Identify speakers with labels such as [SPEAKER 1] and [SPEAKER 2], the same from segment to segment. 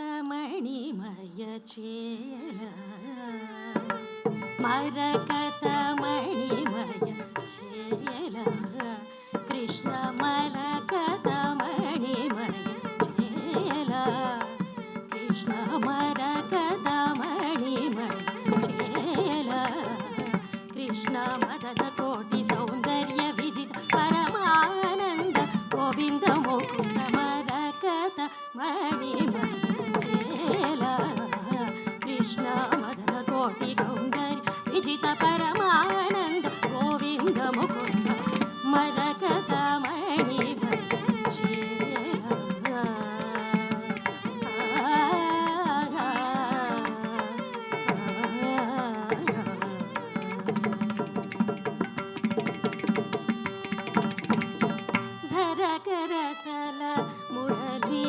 [SPEAKER 1] మరకతమణిమయ చేల మరకతమణిమయ చేల కృష్ణ మరకతమణిమయ చేల కృష్ణ మరకతమణిమయ చేల కృష్ణ మదన కోటి సౌందర్య విజిత పరమానంద గోవింద ముకుంద మరకత మణిమయ చేల కృష్ణ మదన కోటి సౌందర్య విజిత పరమానంద గోవింద ముకుంద మరకత మణిమయ చేల ధరకరతల మురళీ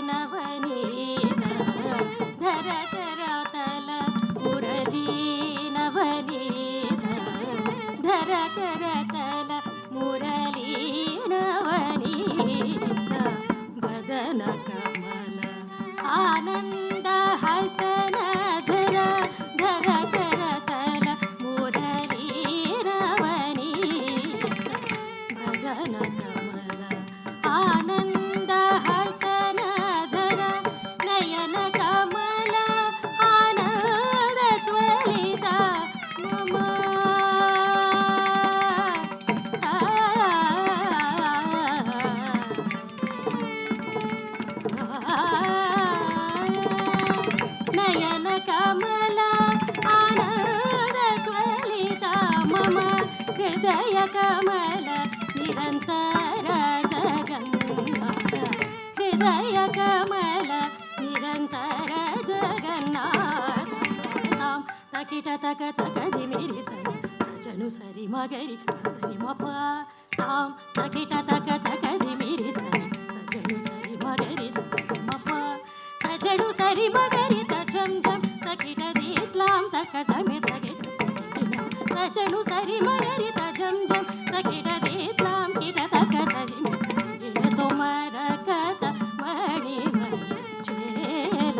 [SPEAKER 1] నవనీత ధరకరతల మురళీ నవనీత ధరకరతల మురళీ నవనీత వదన కమల ఆనంద హసన ధర ధరకరతల మురళీ నవనీత వదన కమల ఆనంద హసన ధర నయన కమల ఆనంద జ్వలిత మమ నయన కమల ఆనంద జ్వలిత మమ హృదయ కమల నిరంతర జగన్నాథ హృదయ కమల నిరంతర జగన్నాథ తాం తకిట తక తకది మిరి సరి భజను సరి మగరి సరి మప తాం తకిట తక తకది మిరి సరి భజను సరి మగరి సరి మప తజడు సరి మగరి తజం జం తకిట దీత్లాం తక తమి తకిట తజడు సరి మగరి తజం జం తకిట దీత్లాం కిట తక తరి తో మరకత మణిమయ చేల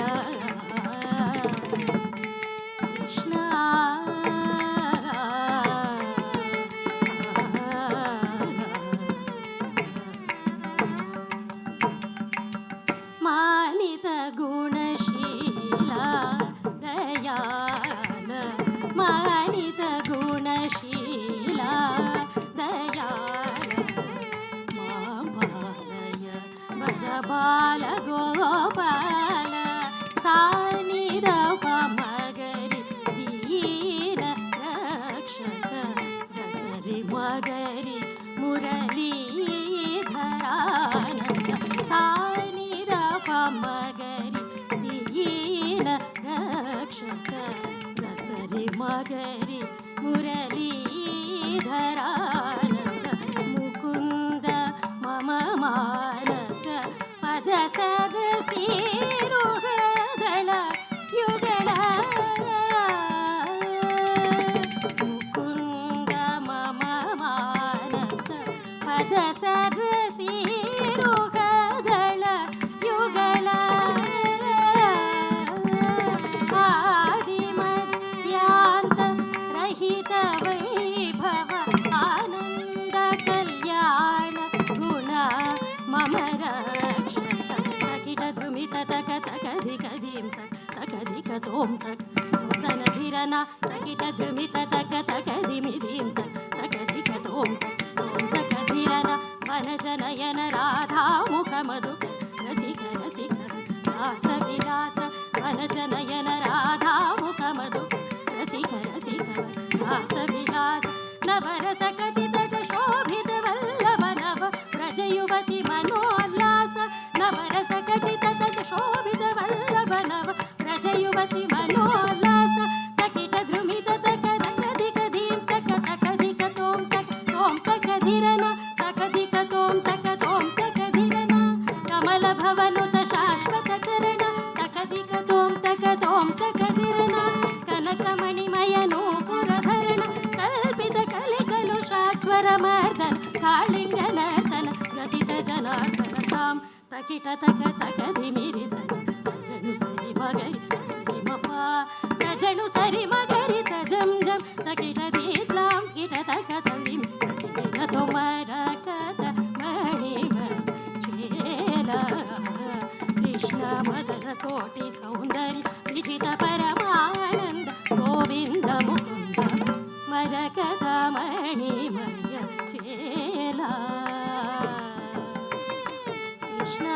[SPEAKER 1] కృష్ణ మానిత గుణశీల దయాల మానిత గుణశీల దయాల మాంబాలయ బరబాల గోపాల సానిద మగరి దీన రక్షక దసరి మగరి మురళీధరానంద సానిద మగరి దీన రక్షక దసరి మగరి మురళీధరానంద ముకుంద మమ మానస పద సదసీరుగదళ యుగళ ముకుంద మమ మానస పద సదసీరుగదళ యుగళ ఆదిమధ్యాంత రహిత వైభవ ఆనంద కళ్యాణ గుణ మమ రక్షక తకిట ధృమిత తక తకధిక ధీం తక్ తకధిక తోం తక్ తన ధిరన తకిట ధృమిత తక తకధిమి ధీం తక్ తకధిక తోం తక్ తోం తక ధిరన వనజనయన రాధా ముఖ మధుక రసిక రసిక రాస విలాస వనజనయన రాధా ముఖ మధుక రసిక రసిక రాస విలాస నవరస కటితట శోభిత వల్లభ నవ వ్రజయువతి మనోల్లాస నవరస కటితట శోభిత వల్లభ నవ వ్రజయువతి మనోల్లాస తకిట ధృమిత తక తకధిక ధీం తక తకధిక తోం తక ధిరన తకధిక తోం తక ధిరన కమల భవనుత శాశ్వత చరణ తకధిక తోం తక ధిరన కనకమణిమయ నూపురధరణ కల్పిత కలికలుషాశ్వరమర్దన కాళింగ నర్తన గ్రథిత జనార్దన తాం తకిట తక తకదిమిరి సరి తజను సరి మగరి సరి మప తజను సరి మగరి తజం జం తకిట దీత్లాం కిట తక తలిం తకిట తొమర కత మణిమ చేల కృష్ణ మదన కోటి సౌందర్య విజిత పరమానంద గోవింద ముకుంద మరకత మణిమయ చేల కృష్ణ